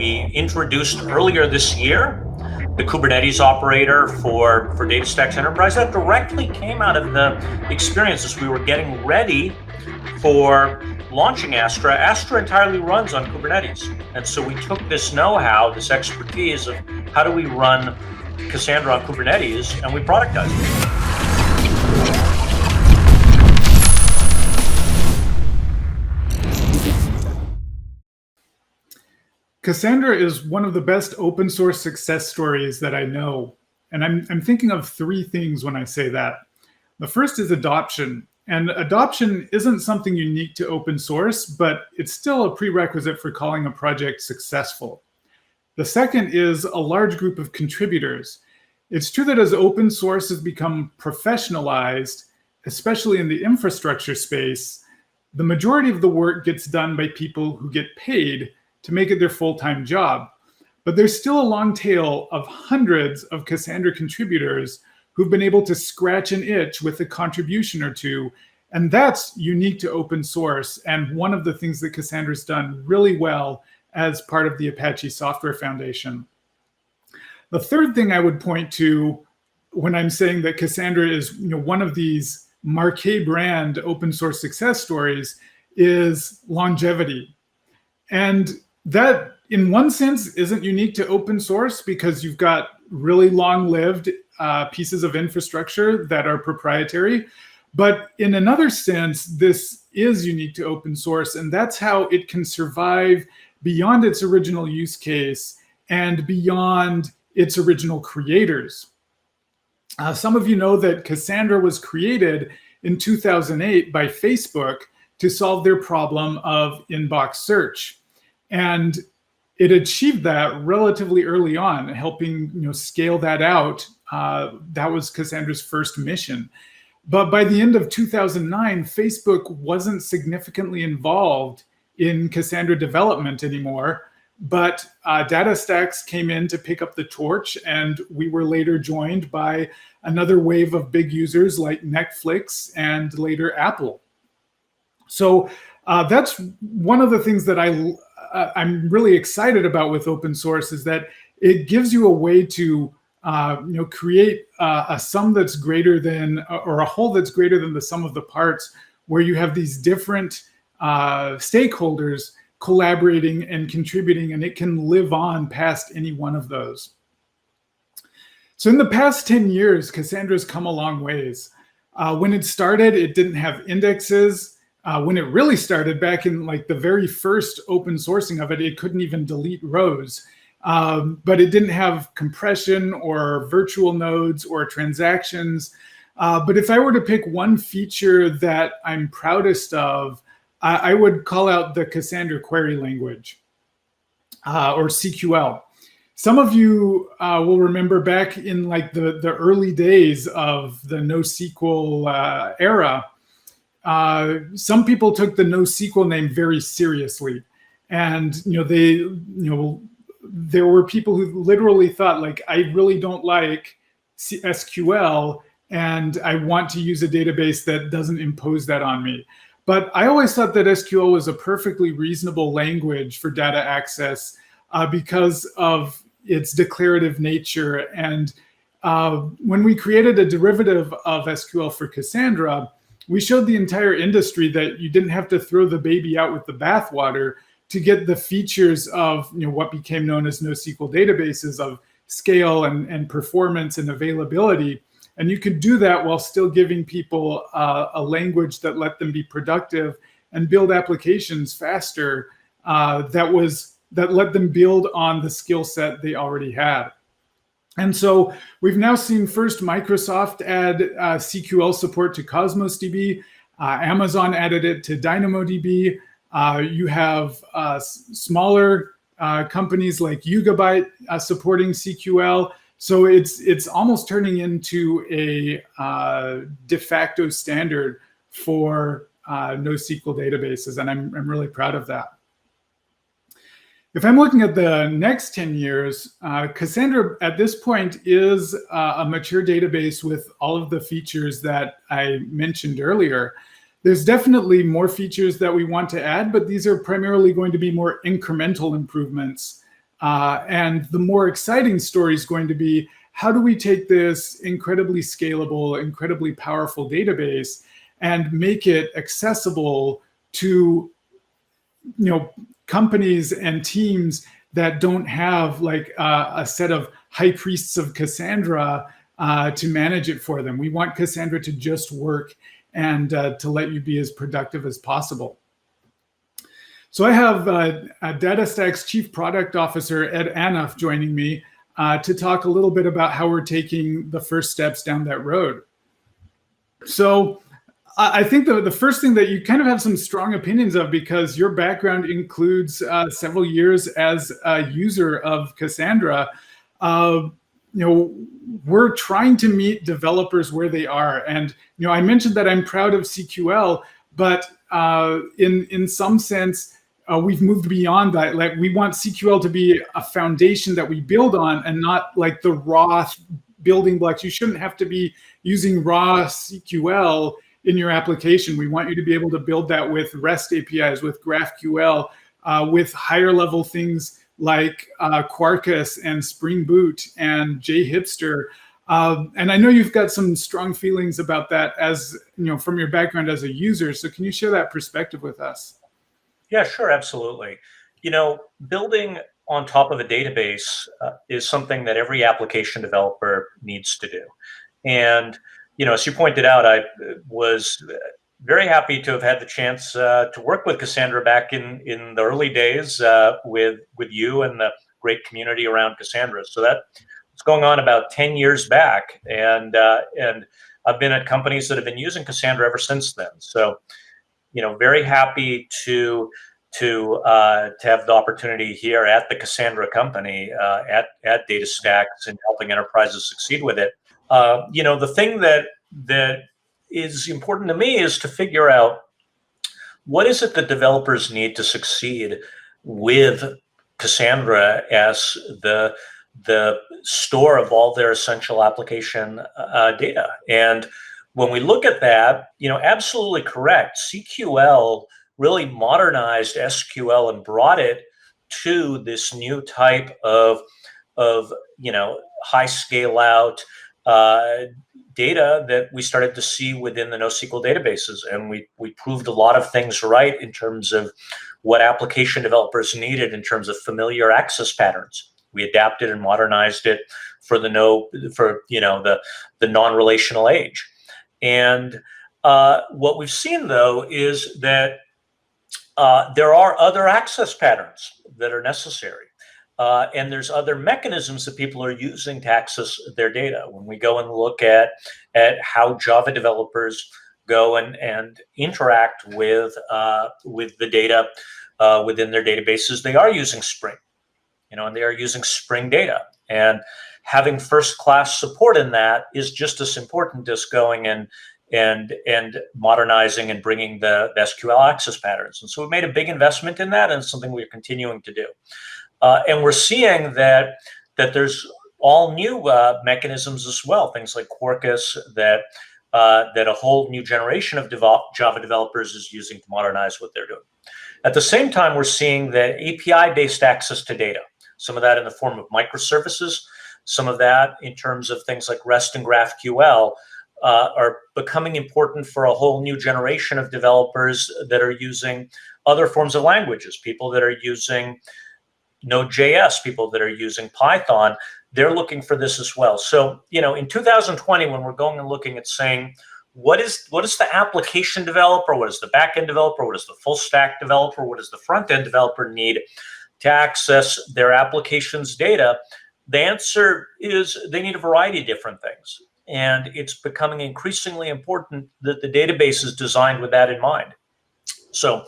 We introduced earlier this year the Kubernetes operator for DataStax Enterprise. That directly came out of the experience as we were getting ready for launching Astra. Astra entirely runs on Kubernetes. And so we took this know-how, this expertise of how do we run Cassandra on Kubernetes, and we productized it. Cassandra is one of the best open source success stories that I know. And I'm thinking of three things when I say that. The first is adoption. And adoption isn't something unique to open source, but it's still a prerequisite for calling a project successful. The second is a large group of contributors. It's true that as open source has become professionalized, especially in the infrastructure space, the majority of the work gets done by people who get paid to make it their full-time job. But there's still a long tail of hundreds of Cassandra contributors who've been able to scratch an itch with a contribution or two. And that's unique to open source, and one of the things that Cassandra's done really well as part of the Apache Software Foundation. The third thing I would point to when I'm saying that Cassandra is one of these marquee brand open source success stories is longevity. And that, in one sense, isn't unique to open source because you've got really long-lived pieces of infrastructure that are proprietary. But in another sense, this is unique to open source, and that's how it can survive beyond its original use case and beyond its original creators. Some of you know that Cassandra was created in 2008 by Facebook to solve their problem of inbox search. And it achieved that relatively early on, helping scale that out. That was Cassandra's first mission. But by the end of 2009, Facebook wasn't significantly involved in Cassandra development anymore. But DataStax came in to pick up the torch, and we were later joined by another wave of big users like Netflix and later Apple. So that's one of the things that I'm really excited about with open source, is that it gives you a way to create a sum that's greater than, or a whole that's greater than the sum of the parts, where you have these different stakeholders collaborating and contributing, and it can live on past any one of those. So in the past 10 years, Cassandra's come a long ways. When it started, it didn't have indexes. When it really started back in the very first open sourcing of it, it couldn't even delete rows. But it didn't have compression or virtual nodes or transactions. But if I were to pick one feature that I'm proudest of, I would call out the Cassandra query language, or CQL. Some of you will remember back in the early days of the NoSQL era, some people took the NoSQL name very seriously. And there were people who literally thought, I really don't like SQL, and I want to use a database that doesn't impose that on me. But I always thought that SQL was a perfectly reasonable language for data access because of its declarative nature. And when we created a derivative of SQL for Cassandra, we showed the entire industry that you didn't have to throw the baby out with the bathwater to get the features of what became known as NoSQL databases, of scale and performance and availability. And you could do that while still giving people a language that let them be productive and build applications faster, that let them build on the skill set they already had. And so we've now seen first Microsoft add CQL support to Cosmos DB. Amazon added it to DynamoDB. You have smaller companies like Yugabyte supporting CQL. So it's almost turning into a de facto standard for NoSQL databases, and I'm really proud of that. If I'm looking at the next 10 years, Cassandra at this point is a mature database with all of the features that I mentioned earlier. There's definitely more features that we want to add, but these are primarily going to be more incremental improvements And the more exciting story is going to be, how do we take this incredibly scalable, incredibly powerful database and make it accessible to, companies and teams that don't have like a set of high priests of Cassandra to manage it for them. We want Cassandra to just work and to let you be as productive as possible. So I have DataStax's Chief Product Officer, Ed Anuff, joining me to talk a little bit about how we're taking the first steps down that road. So I think the first thing that you kind of have some strong opinions of, because your background includes several years as a user of Cassandra. We're trying to meet developers where they are. And, I mentioned that I'm proud of CQL, but in some sense, we've moved beyond that. Like, we want CQL to be a foundation that we build on, and not like the raw building blocks. You shouldn't have to be using raw SQL in your application. We want you to be able to build that with REST APIs, with GraphQL, with higher level things like Quarkus and Spring Boot and JHipster. And I know you've got some strong feelings about that, as from your background as a user. So can you share that perspective with us? Yeah, sure, absolutely. Building on top of a database is something that every application developer needs to do. And as you pointed out, I was very happy to have had the chance to work with Cassandra back in the early days with you and the great community around Cassandra. So it's going on about 10 years back, and I've been at companies that have been using Cassandra ever since then. So, very happy to have the opportunity here at the Cassandra company at DataStax and helping enterprises succeed with it. The thing that is important to me is to figure out what is it that developers need to succeed with Cassandra as the store of all their essential application data. And when we look at that, absolutely correct. CQL really modernized SQL and brought it to this new type of high scale out data that we started to see within the NoSQL databases. And we proved a lot of things right in terms of what application developers needed in terms of familiar access patterns. We adapted and modernized it for the non-relational age. And what we've seen, though, is that there are other access patterns that are necessary. And there's other mechanisms that people are using to access their data. When we go and look at how Java developers go and interact with the data within their databases, they are using Spring, and they are using Spring data. And having first-class support in that is just as important as going and modernizing and bringing the SQL access patterns. And so we made a big investment in that, and it's something we're continuing to do. And we're seeing that there's all new mechanisms as well, things like Quarkus that a whole new generation of Java developers is using to modernize what they're doing. At the same time, we're seeing that API-based access to data, some of that in the form of microservices, some of that in terms of things like REST and GraphQL, are becoming important for a whole new generation of developers that are using other forms of languages, people that are using Node.js, people that are using Python. They're looking for this as well. So, in 2020, when we're going and looking at saying, what is the application developer, what is the back-end developer, what is the full stack developer, what does the front-end developer need to access their application's data, the answer is they need a variety of different things. And it's becoming increasingly important that the database is designed with that in mind. So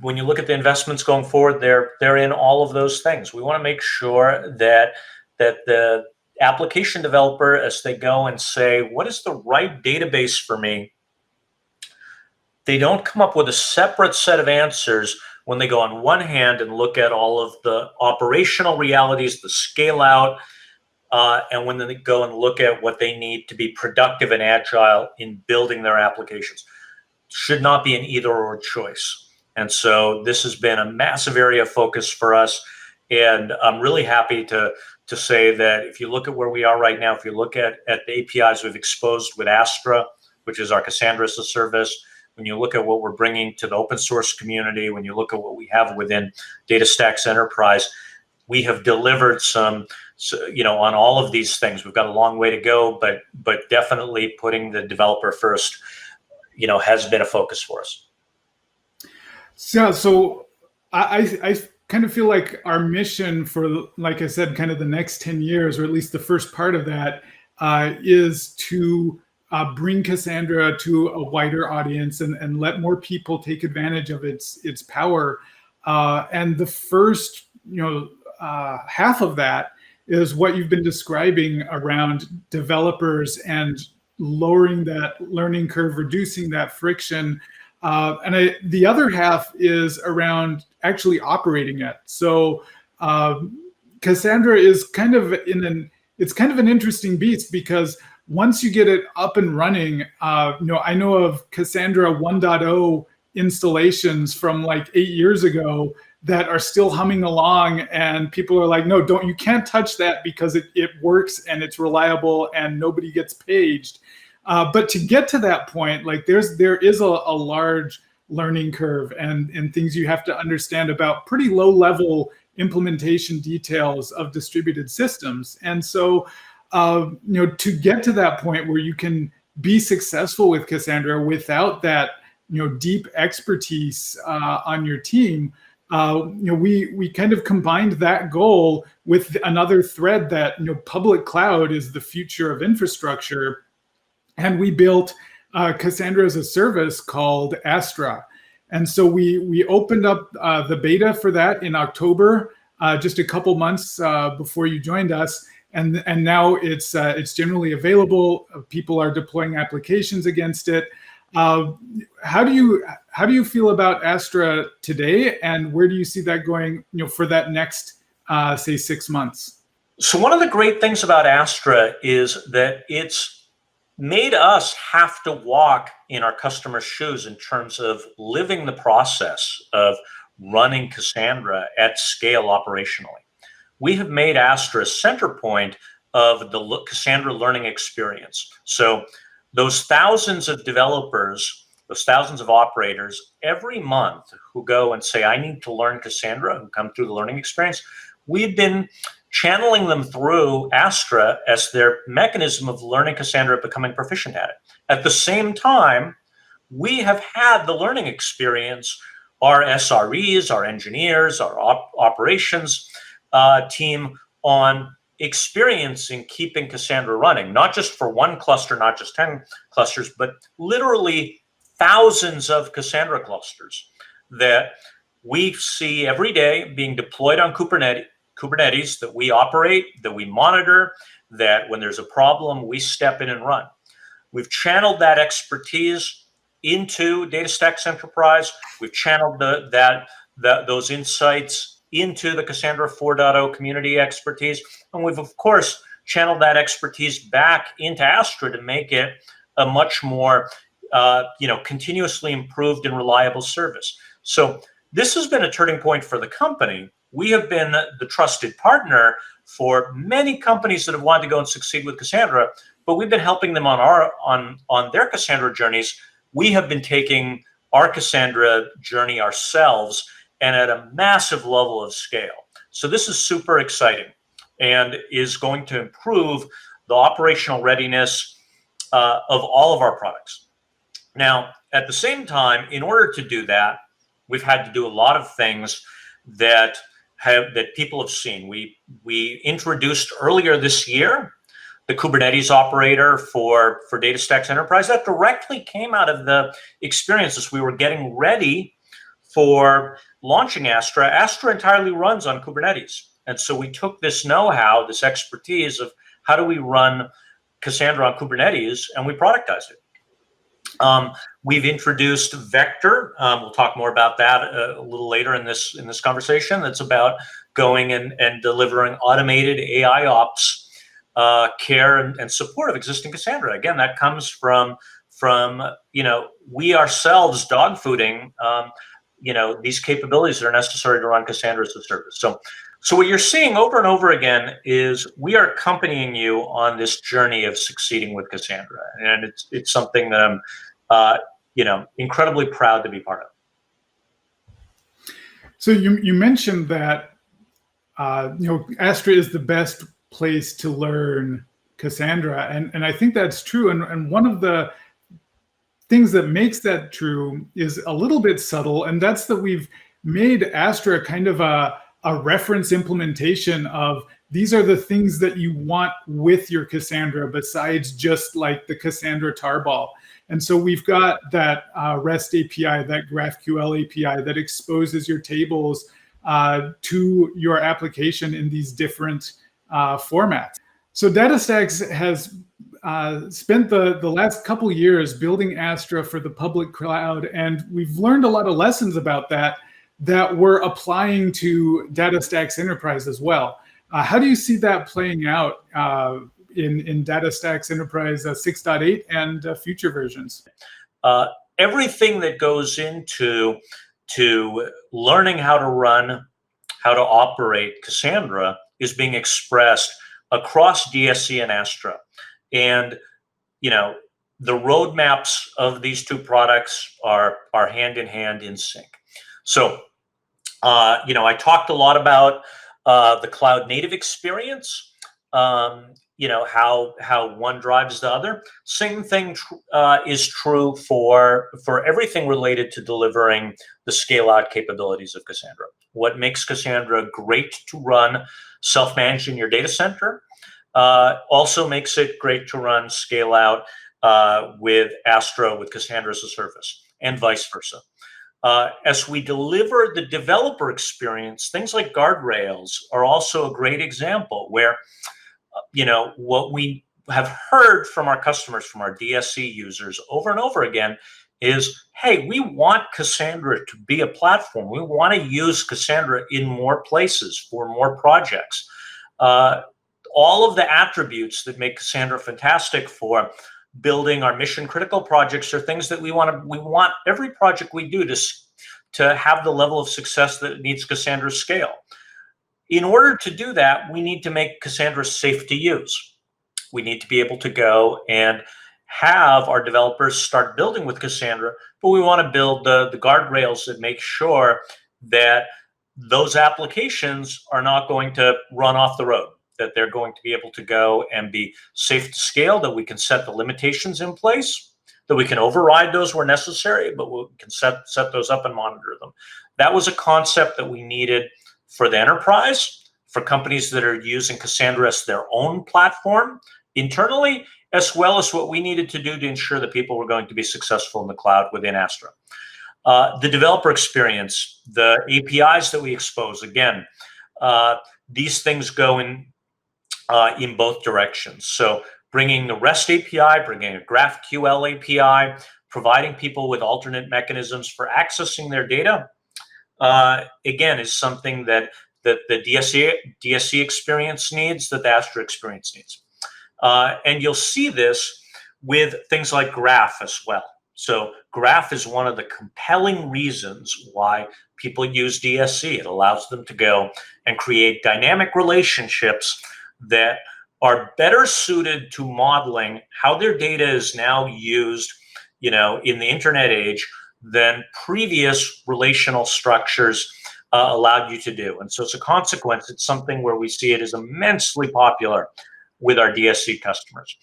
when you look at the investments going forward, they're in all of those things. We want to make sure that the application developer, as they go and say, what is the right database for me, they don't come up with a separate set of answers when they go on one hand and look at all of the operational realities, the scale out, and when they go and look at what they need to be productive and agile in building their applications. Should not be an either or choice. And so this has been a massive area of focus for us. And I'm really happy to say that if you look at where we are right now, if you look at the APIs we've exposed with Astra, which is our Cassandra as a service, when you look at what we're bringing to the open source community, when you look at what we have within DataStax Enterprise, we have delivered some, on all of these things. We've got a long way to go, but definitely putting the developer first, has been a focus for us. Yeah, so I kind of feel like our mission for, like I said, kind of the next 10 years, or at least the first part of that, is to bring Cassandra to a wider audience and let more people take advantage of its power. And the first, half of that is what you've been describing around developers and lowering that learning curve, reducing that friction. The other half is around actually operating it. So Cassandra is kind of it's kind of an interesting beast, because once you get it up and running, I know of Cassandra 1.0 installations from like 8 years ago that are still humming along, and people are like, no, you can't touch that because it works and it's reliable and nobody gets paged. But to get to that point, like there is a large learning curve and things you have to understand about pretty low level implementation details of distributed systems. And so, to get to that point where you can be successful with Cassandra without that, deep expertise on your team, we kind of combined that goal with another thread that, public cloud is the future of infrastructure. And we built Cassandra as a service called Astra. And so we opened up the beta for that in October, just a couple months before you joined us. And now it's generally available. People are deploying applications against it. How do you feel about Astra today, and where do you see that going, for that next, say, 6 months? So one of the great things about Astra is that it's made us have to walk in our customers' shoes in terms of living the process of running Cassandra at scale operationally. We have made Astra a center point of the Cassandra learning experience. So those thousands of developers, those thousands of operators every month who go and say, I need to learn Cassandra, and come through the learning experience, we've been channeling them through Astra as their mechanism of learning Cassandra, becoming proficient at it. At the same time, we have had the learning experience, our SREs, our engineers, our operations team on experiencing keeping Cassandra running, not just for one cluster, not just 10 clusters, but literally thousands of Cassandra clusters that we see every day being deployed on Kubernetes, that we operate, that we monitor, that when there's a problem, we step in and run. We've channeled that expertise into DataStax Enterprise. We've channeled those insights into the Cassandra 4.0 community expertise. And we've, of course, channeled that expertise back into Astra to make it a much more continuously improved and reliable service. So this has been a turning point for the company. We have been the trusted partner for many companies that have wanted to go and succeed with Cassandra, but we've been helping them on their Cassandra journeys. We have been taking our Cassandra journey ourselves, and at a massive level of scale. So this is super exciting and is going to improve the operational readiness of all of our products. Now, at the same time, in order to do that, we've had to do a lot of things that people have seen. We introduced earlier this year the Kubernetes operator for DataStax Enterprise. That directly came out of the experiences we were getting ready for launching Astra. Astra entirely runs on Kubernetes. And so we took this know-how, this expertise of how do we run Cassandra on Kubernetes, and we productized it. We've introduced Vector. We'll talk more about that a little later in this conversation. That's about going and delivering automated AI ops care and support of existing Cassandra. Again, that comes from we ourselves dogfooding these capabilities that are necessary to run Cassandra as a service. So So what you're seeing over and over again is we are accompanying you on this journey of succeeding with Cassandra, and it's something that I'm, incredibly proud to be part of. So you mentioned that Astra is the best place to learn Cassandra, and I think that's true. And one of the things that makes that true is a little bit subtle, and that's that we've made Astra kind of a reference implementation of these are the things that you want with your Cassandra besides just like the Cassandra tarball. And so we've got that REST API, that GraphQL API that exposes your tables to your application in these different formats. So DataStax has spent the last couple years building Astra for the public cloud, and we've learned a lot of lessons about that we're applying to DataStax Enterprise as well. How do you see that playing out in DataStax Enterprise 6.8 and future versions? Everything that goes into learning how to operate Cassandra is being expressed across DSC and Astra. And, the roadmaps of these two products are hand in hand in sync. So, I talked a lot about the cloud native experience, how one drives the other. Same thing is true for everything related to delivering the scale out capabilities of Cassandra. What makes Cassandra great to run self-managed in your data center also makes it great to run scale out with Astra, with Cassandra as a service, and vice versa. As we deliver the developer experience, things like guardrails are also a great example where, what we have heard from our customers, from our DSC users over and over again is, hey, we want Cassandra to be a platform. We want to use Cassandra in more places for more projects. All of the attributes that make Cassandra fantastic for building our mission critical projects are things that we want every project we do to have the level of success that it needs Cassandra scale. In order to do that, we need to make Cassandra safe to use. We need to be able to go and have our developers start building with Cassandra, but we want to build the guardrails that make sure that those applications are not going to run off the road, that they're going to be able to go and be safe to scale, that we can set the limitations in place, that we can override those where necessary, but we can set those up and monitor them. That was a concept that we needed for the enterprise, for companies that are using Cassandra as their own platform internally, as well as what we needed to do to ensure that people were going to be successful in the cloud within Astra. The developer experience, the APIs that we expose, again, these things go in both directions. So bringing the REST API, bringing a GraphQL API, providing people with alternate mechanisms for accessing their data, again, is something that the DSC experience needs, that the Astra experience needs. And you'll see this with things like Graph as well. So Graph is one of the compelling reasons why people use DSC. It allows them to go and create dynamic relationships that are better suited to modeling how their data is now used, in the internet age than previous relational structures allowed you to do. And so as a consequence, it's something where we see it as immensely popular with our DSC customers.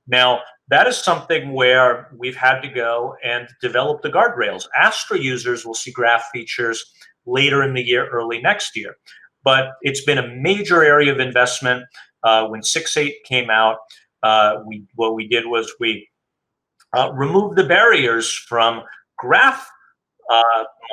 Now, that is something where we've had to go and develop the guardrails. Astra users will see Graph features later in the year, early next year. But it's been a major area of investment. When 6.8 came out, what we did was we removed the barriers from Graph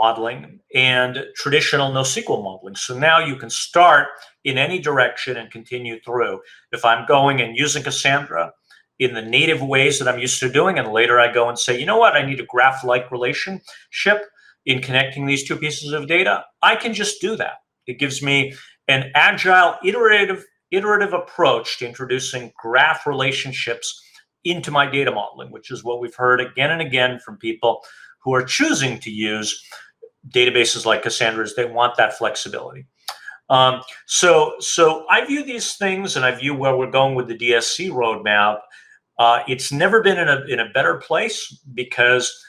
modeling and traditional NoSQL modeling. So now you can start in any direction and continue through. If I'm going and using Cassandra in the native ways that I'm used to doing, and later I go and say, you know what, I need a graph-like relationship in connecting these two pieces of data, I can just do that. It gives me an agile, iterative approach to introducing graph relationships into my data modeling, which is what we've heard again and again from people who are choosing to use databases like Cassandra's. They want that flexibility. So I view these things, and I view where we're going with the DSC roadmap. It's never been in a better place, because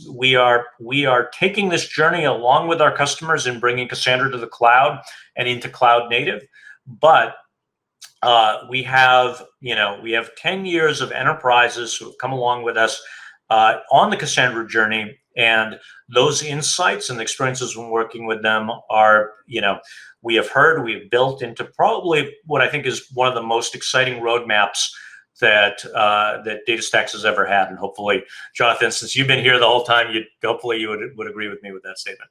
we are taking this journey along with our customers in bringing Cassandra to the cloud and into cloud native. But we have 10 years of enterprises who have come along with us on the Cassandra journey, and those insights and experiences when working with them are, we have built into probably what I think is one of the most exciting roadmaps that DataStax has ever had. And hopefully, Jonathan, since you've been here the whole time, you would agree with me with that statement.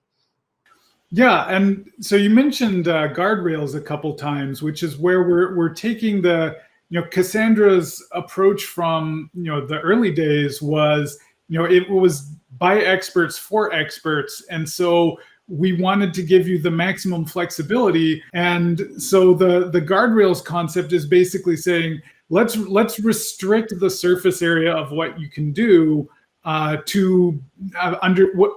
Yeah, and so you mentioned guardrails a couple times, which is where we're taking the Cassandra's approach from the early days was it was by experts for experts, and so we wanted to give you the maximum flexibility. And so the guardrails concept is basically saying let's restrict the surface area of what you can do to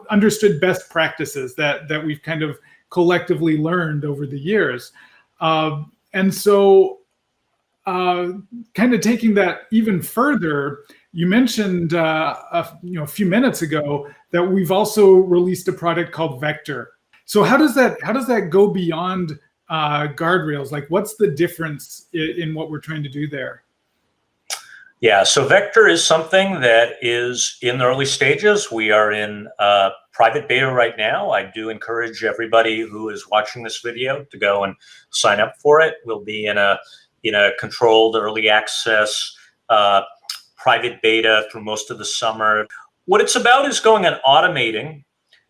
understood best practices that we've kind of collectively learned over the years. And so kind of taking that even further, you mentioned a few minutes ago that we've also released a product called Vector. So how does that go beyond guardrails? Like, what's the difference in what we're trying to do there? Yeah, so Vector is something that is in the early stages. We are in private beta right now. I do encourage everybody who is watching this video to go and sign up for it. We'll be in a controlled early access private beta through most of the summer. What it's about is going and automating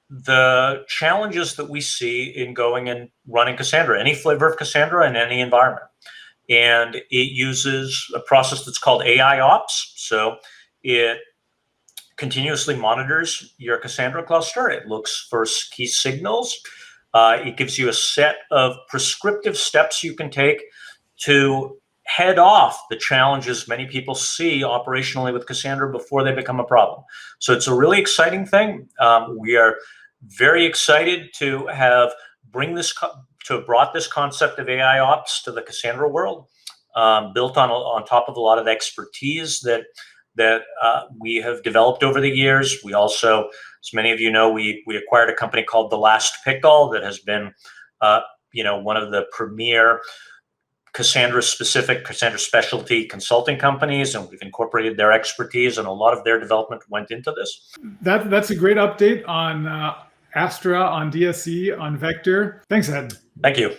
the challenges that we see in going and running Cassandra, any flavor of Cassandra in any environment. And it uses a process that's called AI Ops. So it continuously monitors your Cassandra cluster. It looks for key signals. It gives you a set of prescriptive steps you can take to head off the challenges many people see operationally with Cassandra before they become a problem. So it's a really exciting thing. We are very excited to have brought this concept of AI Ops to the Cassandra world, built on top of a lot of the expertise that we have developed over the years. We also, as many of you know, we acquired a company called The Last Pickle that has been one of the premier Cassandra specialty consulting companies, and we've incorporated their expertise, and a lot of their development went into this. That's a great update on Astra, on DSC, on Vector. Thanks, Ed. Thank you.